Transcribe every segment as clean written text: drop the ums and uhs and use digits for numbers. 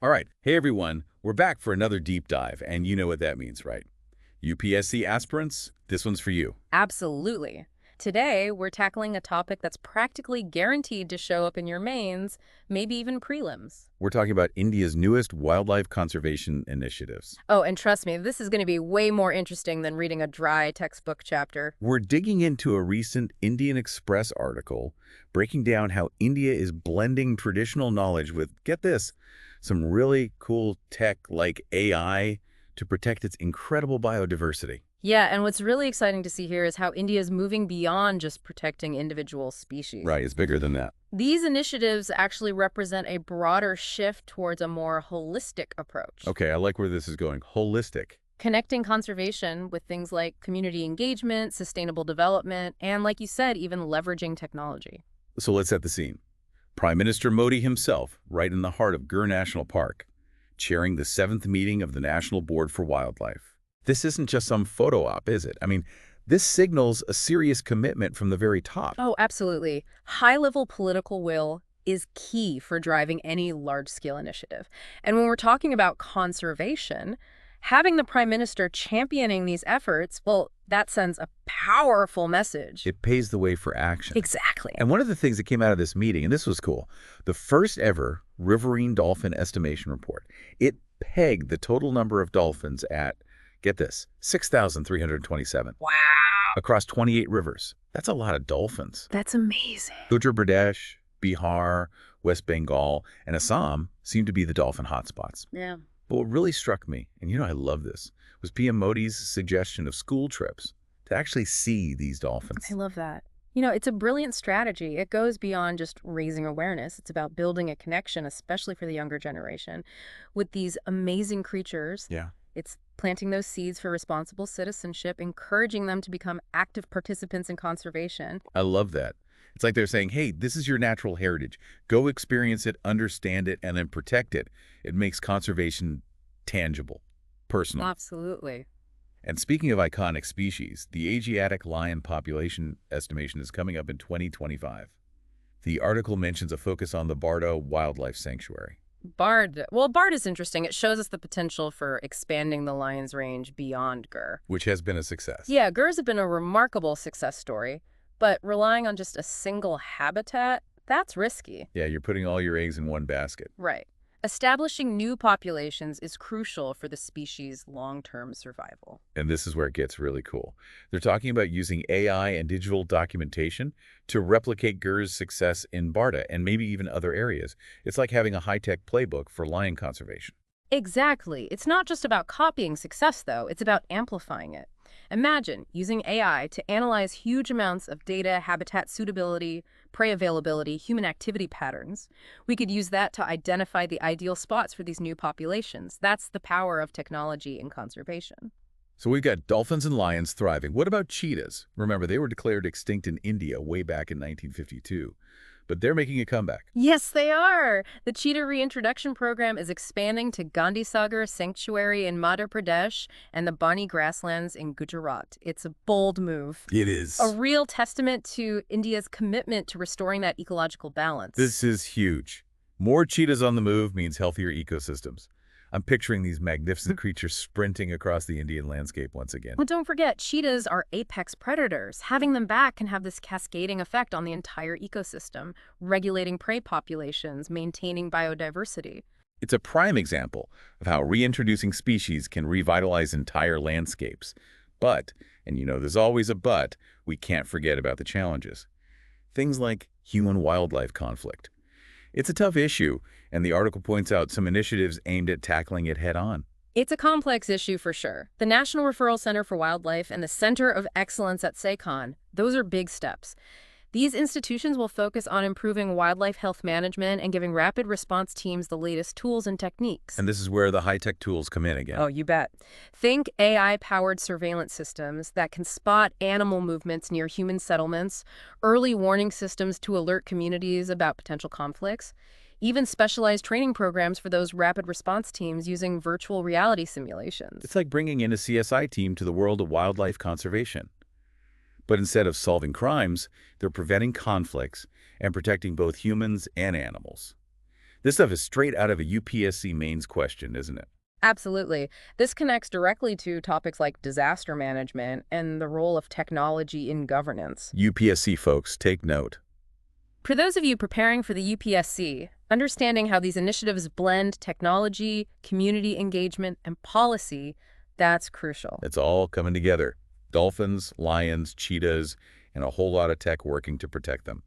All right. Hey, everyone. We're back for another deep dive, and you know what that means, right? UPSC aspirants, this one's for you. Absolutely. Today, we're tackling a topic that's practically guaranteed to show up in your mains, maybe even prelims. We're talking about India's newest wildlife conservation initiatives. Oh, and trust me, this is going to be way more interesting than reading a dry textbook chapter. We're digging into a recent Indian Express article breaking down how India is blending traditional knowledge with, get this, some really cool tech like AI to protect its incredible biodiversity. Yeah, and what's really exciting to see here is how India is moving beyond just protecting individual species. Right, it's bigger than that. These initiatives actually represent a broader shift towards a more holistic approach. Okay, I like where this is going. Holistic. Connecting conservation with things like community engagement, sustainable development, and like you said, even leveraging technology. So let's set the scene. Prime Minister Modi himself, right in the heart of Ghar National Park, chairing the 7th meeting of the National Board for Wildlife. This isn't just some photo op, is it? I mean, this signals a serious commitment from the very top. Oh, absolutely. High-level political will is key for driving any large-scale initiative. And when we're talking about conservation, having the Prime Minister championing these efforts, well, that sends a powerful message. It paves the way for action. Exactly. And one of the things that came out of this meeting, and this was cool, the first ever riverine dolphin estimation report, it pegged the total number of dolphins at, get this, 6,327. Wow. Across 28 rivers. That's a lot of dolphins. That's amazing. Uttar Pradesh, Bihar, West Bengal, and Assam seem to be the dolphin hotspots. Yeah. But what really struck me, and I love this, was PM Modi's suggestion of school trips to actually see these dolphins. I love that. It's a brilliant strategy. It goes beyond just raising awareness. It's about building a connection, especially for the younger generation, with these amazing creatures. Yeah. It's planting those seeds for responsible citizenship, encouraging them to become active participants in conservation. I love that. It's like they're saying, hey, this is your natural heritage. Go experience it, understand it, and then protect it. It makes conservation tangible, personal. Absolutely. And speaking of iconic species, the Asiatic lion population estimation is coming up in 2025. The article mentions a focus on the Bardo Wildlife Sanctuary. Bard is interesting. It shows us the potential for expanding the lion's range beyond Ghar. Which has been a success. Yeah, Ghars have been a remarkable success story, but relying on just a single habitat, that's risky. Yeah, you're putting all your eggs in one basket. Right. Establishing new populations is crucial for the species' long-term survival. And this is where it gets really cool. They're talking about using AI and digital documentation to replicate Ghur's success in Barda and maybe even other areas. It's like having a high-tech playbook for lion conservation. Exactly. It's not just about copying success, though. It's about amplifying it. Imagine using AI to analyze huge amounts of data, habitat suitability, prey availability, human activity patterns. We could use that to identify the ideal spots for these new populations. That's the power of technology in conservation. So we've got dolphins and lions thriving. What about cheetahs? Remember, they were declared extinct in India way back in 1952. But they're making a comeback. Yes, they are. The cheetah reintroduction program is expanding to Gandhisagar Sanctuary in Madhya Pradesh and the Bani grasslands in Gujarat. It's a bold move. It is. A real testament to India's commitment to restoring that ecological balance. This is huge. More cheetahs on the move means healthier ecosystems. I'm picturing these magnificent creatures sprinting across the Indian landscape once again. Well, don't forget, cheetahs are apex predators. Having them back can have this cascading effect on the entire ecosystem, regulating prey populations, maintaining biodiversity. It's a prime example of how reintroducing species can revitalize entire landscapes. But, and there's always a but, we can't forget about the challenges. Things like human-wildlife conflict. It's a tough issue, and the article points out some initiatives aimed at tackling it head-on. It's a complex issue for sure. The National Referral Center for Wildlife and the Center of Excellence at SACON, those are big steps. These institutions will focus on improving wildlife health management and giving rapid response teams the latest tools and techniques. And this is where the high-tech tools come in again. Oh, you bet. Think AI-powered surveillance systems that can spot animal movements near human settlements, early warning systems to alert communities about potential conflicts, even specialized training programs for those rapid response teams using virtual reality simulations. It's like bringing in a CSI team to the world of wildlife conservation. But instead of solving crimes, they're preventing conflicts and protecting both humans and animals. This stuff is straight out of a UPSC mains question, isn't it? Absolutely. This connects directly to topics like disaster management and the role of technology in governance. UPSC folks, take note. For those of you preparing for the UPSC, understanding how these initiatives blend technology, community engagement, and policy, that's crucial. It's all coming together. Dolphins, lions, cheetahs, and a whole lot of tech working to protect them.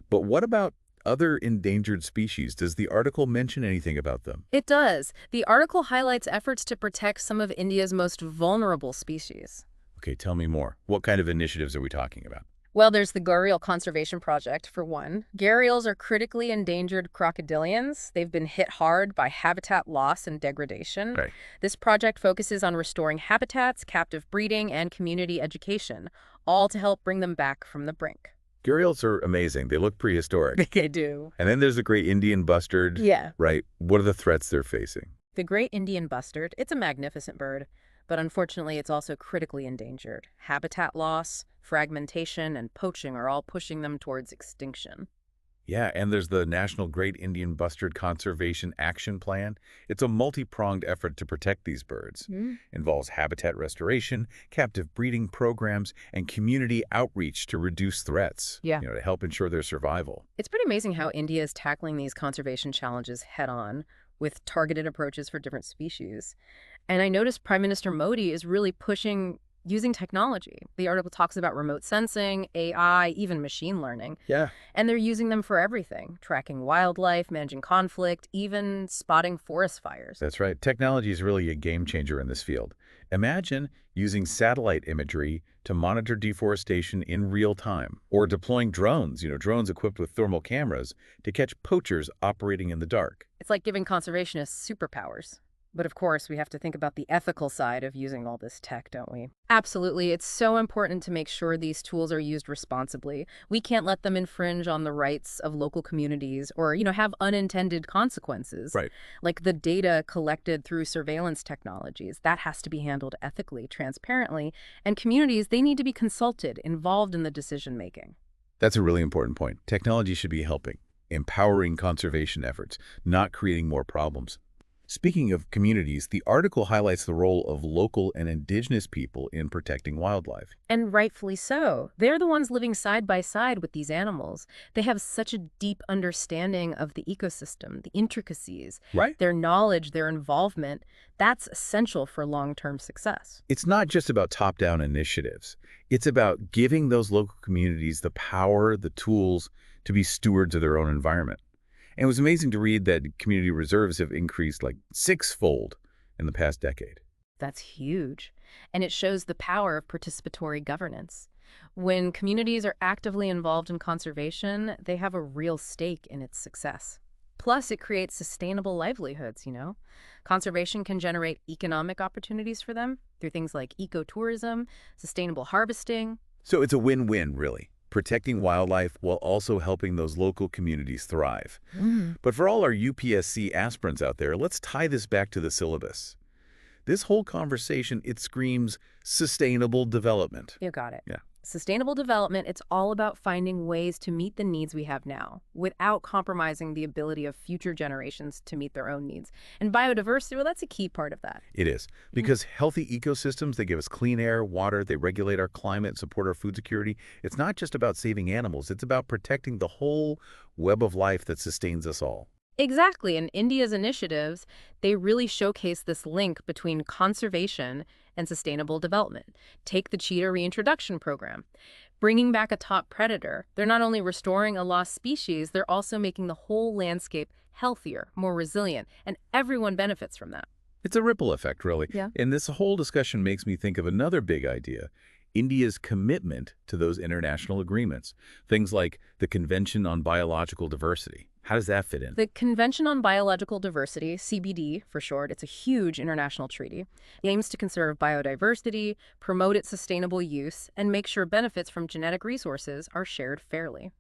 But what about other endangered species? Does the article mention anything about them? It does. The article highlights efforts to protect some of India's most vulnerable species. Okay, tell me more. What kind of initiatives are we talking about? Well, there's the Gharial Conservation Project, for one. Gharials are critically endangered crocodilians. They've been hit hard by habitat loss and degradation. Right. This project focuses on restoring habitats, captive breeding, and community education, all to help bring them back from the brink. Gharials are amazing. They look prehistoric. They do. And then there's the great Indian bustard. Yeah. Right. What are the threats they're facing? The great Indian bustard, it's a magnificent bird, but unfortunately it's also critically endangered. Habitat loss, fragmentation, and poaching are all pushing them towards extinction. Yeah, and there's the National Great Indian Bustard Conservation Action Plan. It's a multi-pronged effort to protect these birds. Involves habitat restoration, captive breeding programs, and community outreach to reduce threats. Yeah. To help ensure their survival. It's pretty amazing how India is tackling these conservation challenges head-on with targeted approaches for different species. And I noticed Prime Minister Modi is really pushing using technology. The article talks about remote sensing, AI, even machine learning. Yeah. And they're using them for everything, tracking wildlife, managing conflict, even spotting forest fires. That's right. Technology is really a game changer in this field. Imagine using satellite imagery to monitor deforestation in real time, or deploying drones, drones equipped with thermal cameras to catch poachers operating in the dark. It's like giving conservationists superpowers. But of course, we have to think about the ethical side of using all this tech, don't we? Absolutely. It's so important to make sure these tools are used responsibly. We can't let them infringe on the rights of local communities or, have unintended consequences. Right. Like the data collected through surveillance technologies. That has to be handled ethically, transparently. And communities, they need to be consulted, involved in the decision-making. That's a really important point. Technology should be helping, empowering conservation efforts, not creating more problems. Speaking of communities, the article highlights the role of local and indigenous people in protecting wildlife. And rightfully so. They're the ones living side by side with these animals. They have such a deep understanding of the ecosystem, the intricacies, Right. Their knowledge, their involvement. That's essential for long-term success. It's not just about top-down initiatives. It's about giving those local communities the power, the tools to be stewards of their own environment. And it was amazing to read that community reserves have increased like 6-fold in the past decade. That's huge. And it shows the power of participatory governance. When communities are actively involved in conservation, they have a real stake in its success. Plus, it creates sustainable livelihoods, Conservation can generate economic opportunities for them through things like ecotourism, sustainable harvesting. So it's a win-win, really. Protecting wildlife while also helping those local communities thrive. But for all our UPSC aspirants out there, let's tie this back to the syllabus. This whole conversation, it screams sustainable development. You got it. Yeah. Sustainable development, it's all about finding ways to meet the needs we have now without compromising the ability of future generations to meet their own needs. And biodiversity, well, that's a key part of that. It is. Because healthy ecosystems, they give us clean air, water, they regulate our climate, support our food security. It's not just about saving animals. It's about protecting the whole web of life that sustains us all. Exactly. And India's initiatives, they really showcase this link between conservation and sustainable development. Take the cheetah reintroduction program. Bringing back a top predator, they're not only restoring a lost species, they're also making the whole landscape healthier, more resilient, and everyone benefits from that. It's a ripple effect, really. Yeah. And this whole discussion makes me think of another big idea, India's commitment to those international agreements. Things like the Convention on Biological Diversity. How does that fit in? The Convention on Biological Diversity, CBD for short, it's a huge international treaty. It aims to conserve biodiversity, promote its sustainable use, and make sure benefits from genetic resources are shared fairly.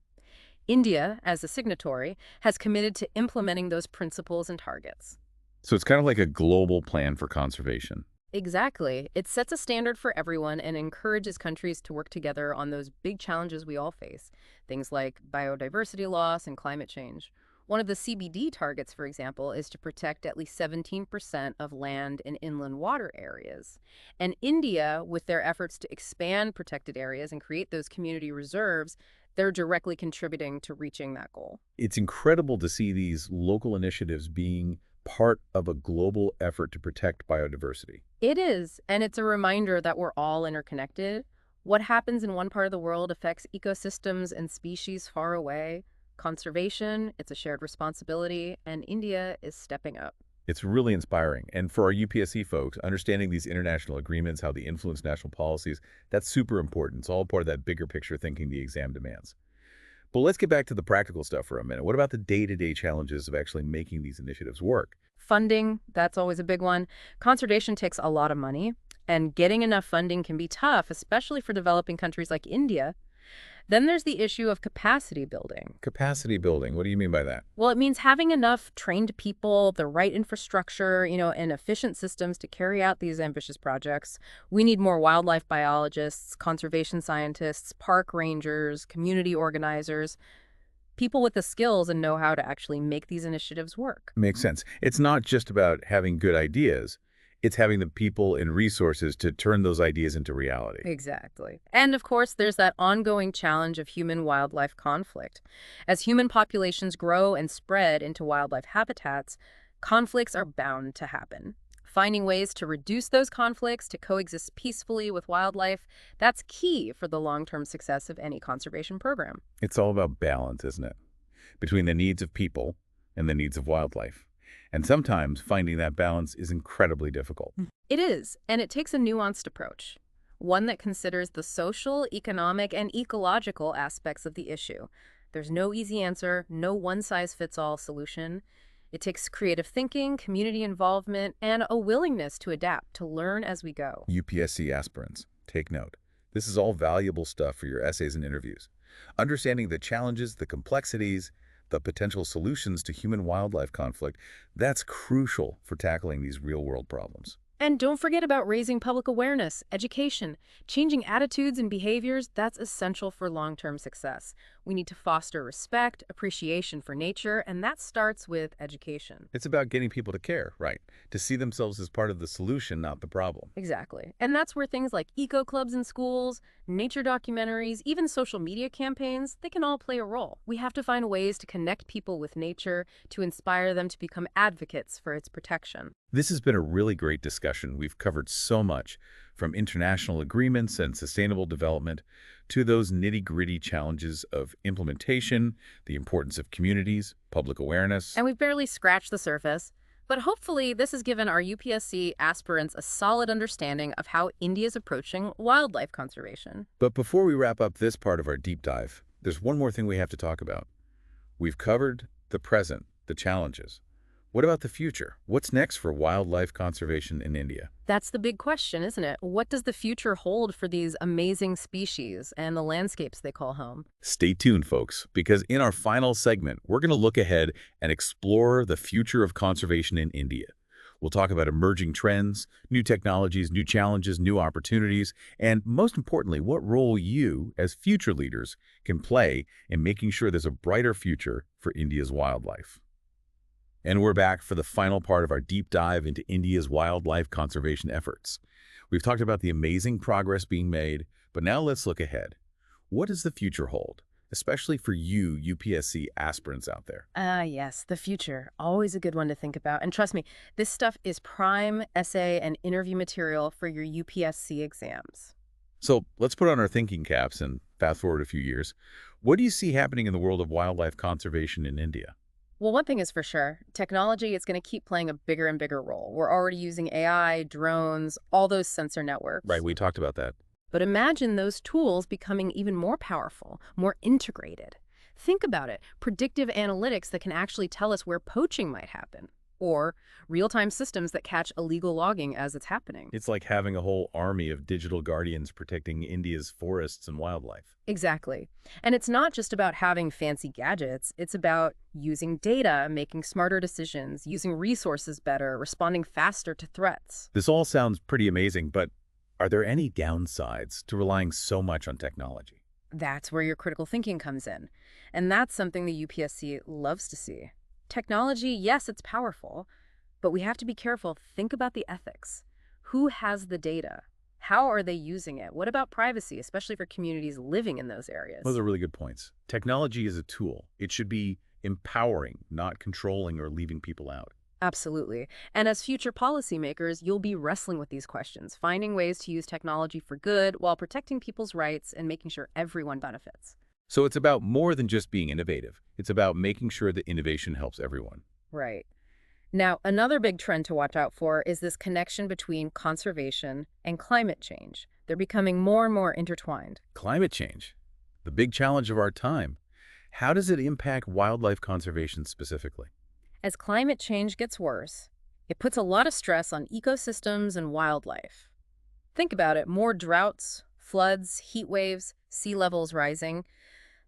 India, as a signatory, has committed to implementing those principles and targets. So it's kind of like a global plan for conservation. Exactly. It sets a standard for everyone and encourages countries to work together on those big challenges we all face, things like biodiversity loss and climate change. One of the CBD targets, for example, is to protect at least 17% of land and inland water areas. And India, with their efforts to expand protected areas and create those community reserves, they're directly contributing to reaching that goal. It's incredible to see these local initiatives being part of a global effort to protect biodiversity. It is, and it's a reminder that we're all interconnected. What happens in one part of the world affects ecosystems and species far away. Conservation, it's a shared responsibility, and India is stepping up. It's really inspiring. And for our UPSC folks, understanding these international agreements, how they influence national policies, that's super important. It's all part of that bigger picture thinking the exam demands. But let's get back to the practical stuff for a minute. What about the day-to-day challenges of actually making these initiatives work? Funding, that's always a big one. Conservation takes a lot of money, and getting enough funding can be tough, especially for developing countries like India. Then there's the issue of capacity building. Capacity building, what do you mean by that? Well, it means having enough trained people, the right infrastructure, and efficient systems to carry out these ambitious projects. We need more wildlife biologists, conservation scientists, park rangers, community organizers, people with the skills and know-how to actually make these initiatives work. Makes sense. It's not just about having good ideas. It's having the people and resources to turn those ideas into reality. Exactly. And of course, there's that ongoing challenge of human-wildlife conflict. As human populations grow and spread into wildlife habitats, conflicts are bound to happen. Finding ways to reduce those conflicts, to coexist peacefully with wildlife, that's key for the long-term success of any conservation program. It's all about balance, isn't it? Between the needs of people and the needs of wildlife. And sometimes finding that balance is incredibly difficult. It is, and it takes a nuanced approach, one that considers the social, economic, and ecological aspects of the issue. There's no easy answer, no one-size-fits-all solution. It takes creative thinking, community involvement, and a willingness to adapt, to learn as we go. UPSC aspirants, take note. This is all valuable stuff for your essays and interviews. Understanding the challenges, the complexities, the potential solutions to human-wildlife conflict, that's crucial for tackling these real-world problems. And don't forget about raising public awareness, education, changing attitudes and behaviors. That's essential for long-term success. We need to foster respect, appreciation for nature, and that starts with education. It's about getting people to care, right? To see themselves as part of the solution, not the problem. Exactly. And that's where things like eco-clubs in schools, nature documentaries, even social media campaigns, they can all play a role. We have to find ways to connect people with nature, to inspire them to become advocates for its protection. This has been a really great discussion. We've covered so much, from international agreements and sustainable development to those nitty-gritty challenges of implementation, the importance of communities, public awareness. And we've barely scratched the surface. But hopefully this has given our UPSC aspirants a solid understanding of how India is approaching wildlife conservation. But before we wrap up this part of our deep dive, there's one more thing we have to talk about. We've covered the present, the challenges. What about the future? What's next for wildlife conservation in India? That's the big question, isn't it? What does the future hold for these amazing species and the landscapes they call home? Stay tuned, folks, because in our final segment, we're going to look ahead and explore the future of conservation in India. We'll talk about emerging trends, new technologies, new challenges, new opportunities, and most importantly, what role you, as future leaders, can play in making sure there's a brighter future for India's wildlife. And we're back for the final part of our deep dive into India's wildlife conservation efforts. We've talked about the amazing progress being made, but now let's look ahead. What does the future hold, especially for you UPSC aspirants out there? Yes, the future. Always a good one to think about. And trust me, this stuff is prime essay and interview material for your UPSC exams. So let's put on our thinking caps and fast forward a few years. What do you see happening in the world of wildlife conservation in India? Well, one thing is for sure, technology is going to keep playing a bigger and bigger role. We're already using AI, drones, all those sensor networks. Right, we talked about that. But imagine those tools becoming even more powerful, more integrated. Think about it, predictive analytics that can actually tell us where poaching might happen, or real-time systems that catch illegal logging as it's happening. It's like having a whole army of digital guardians protecting India's forests and wildlife. Exactly. And it's not just about having fancy gadgets. It's about using data, making smarter decisions, using resources better, responding faster to threats. This all sounds pretty amazing, but are there any downsides to relying so much on technology? That's where your critical thinking comes in. And that's something the UPSC loves to see. Technology, yes, it's powerful, but we have to be careful. Think about the ethics. Who has the data? How are they using it? What about privacy, especially for communities living in those areas? Those are really good points. Technology is a tool. It should be empowering, not controlling or leaving people out. Absolutely. And as future policymakers, you'll be wrestling with these questions, finding ways to use technology for good while protecting people's rights and making sure everyone benefits. So it's about more than just being innovative. It's about making sure that innovation helps everyone. Right. Now, another big trend to watch out for is this connection between conservation and climate change. They're becoming more and more intertwined. Climate change, the big challenge of our time. How does it impact wildlife conservation specifically? As climate change gets worse, it puts a lot of stress on ecosystems and wildlife. Think about it, more droughts, floods, heat waves, sea levels rising.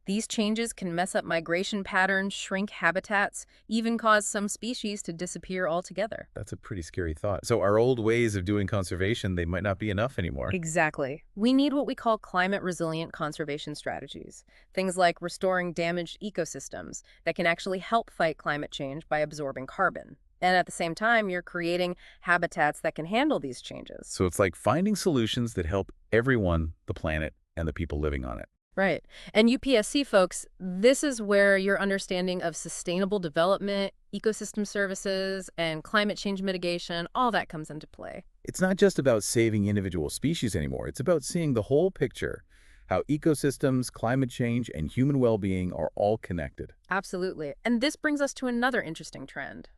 These changes can mess up migration patterns, shrink habitats, even cause some species to disappear altogether. That's a pretty scary thought. So our old ways of doing conservation, they might not be enough anymore. Exactly. We need what we call climate-resilient conservation strategies. Things like restoring damaged ecosystems that can actually help fight climate change by absorbing carbon. And at the same time, you're creating habitats that can handle these changes. So it's like finding solutions that help everyone, the planet, and the people living on it. Right. And UPSC folks, this is where your understanding of sustainable development, ecosystem services, and climate change mitigation, all that comes into play. It's not just about saving individual species anymore. It's about seeing the whole picture, how ecosystems, climate change, and human well-being are all connected. Absolutely. And this brings us to another interesting trend.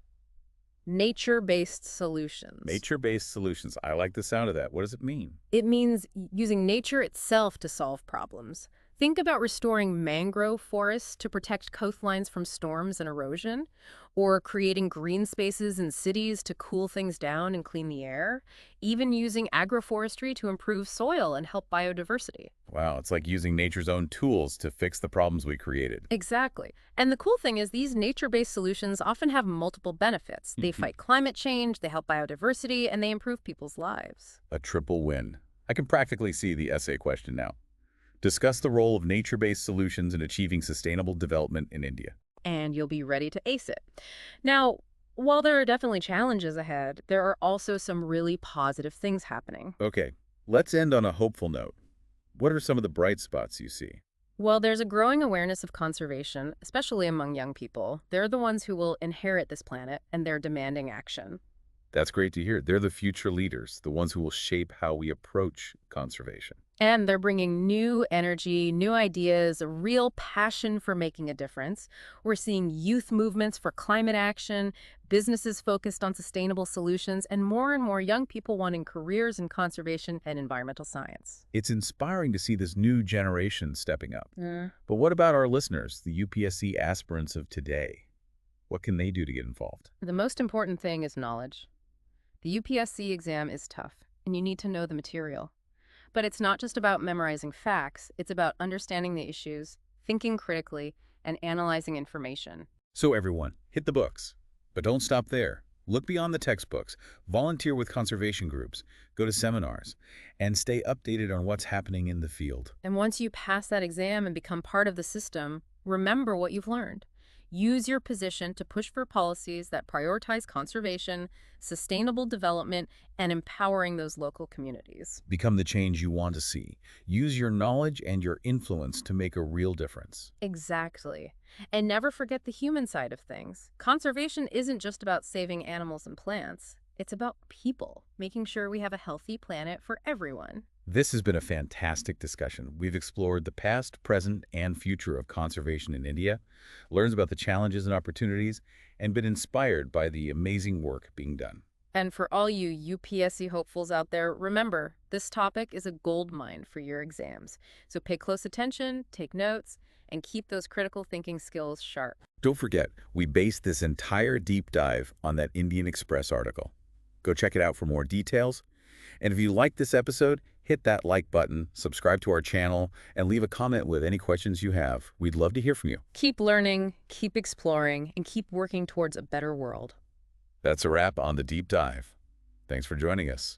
Nature-based solutions. Nature-based solutions. I like the sound of that. What does it mean? It means using nature itself to solve problems. Think about restoring mangrove forests to protect coastlines from storms and erosion, or creating green spaces in cities to cool things down and clean the air, even using agroforestry to improve soil and help biodiversity. Wow, it's like using nature's own tools to fix the problems we created. Exactly. And the cool thing is these nature-based solutions often have multiple benefits. They fight climate change, they help biodiversity, and they improve people's lives. A triple win. I can practically see the essay question now. Discuss the role of nature-based solutions in achieving sustainable development in India. And you'll be ready to ace it. Now, while there are definitely challenges ahead, there are also some really positive things happening. Okay, let's end on a hopeful note. What are some of the bright spots you see? Well, there's a growing awareness of conservation, especially among young people. They're the ones who will inherit this planet, and they're demanding action. That's great to hear. They're the future leaders, the ones who will shape how we approach conservation. And they're bringing new energy, new ideas, a real passion for making a difference. We're seeing youth movements for climate action, businesses focused on sustainable solutions, and more young people wanting careers in conservation and environmental science. It's inspiring to see this new generation stepping up. But what about our listeners, the UPSC aspirants of today? What can they do to get involved? The most important thing is knowledge. The UPSC exam is tough, and you need to know the material. But it's not just about memorizing facts, it's about understanding the issues, thinking critically, and analyzing information. So everyone, hit the books. But don't stop there. Look beyond the textbooks, volunteer with conservation groups, go to seminars, and stay updated on what's happening in the field. And once you pass that exam and become part of the system, remember what you've learned. Use your position to push for policies that prioritize conservation, sustainable development, and empowering those local communities. Become the change you want to see. Use your knowledge and your influence to make a real difference. Exactly. And never forget the human side of things. Conservation isn't just about saving animals and plants. It's about people, making sure we have a healthy planet for everyone. This has been a fantastic discussion. We've explored the past, present, and future of conservation in India, learned about the challenges and opportunities, and been inspired by the amazing work being done. And for all you UPSC hopefuls out there, remember, this topic is a goldmine for your exams. So pay close attention, take notes, and keep those critical thinking skills sharp. Don't forget, we based this entire deep dive on that Indian Express article. Go check it out for more details. And if you liked this episode, hit that like button, subscribe to our channel, and leave a comment with any questions you have. We'd love to hear from you. Keep learning, keep exploring, and keep working towards a better world. That's a wrap on The Deep Dive. Thanks for joining us.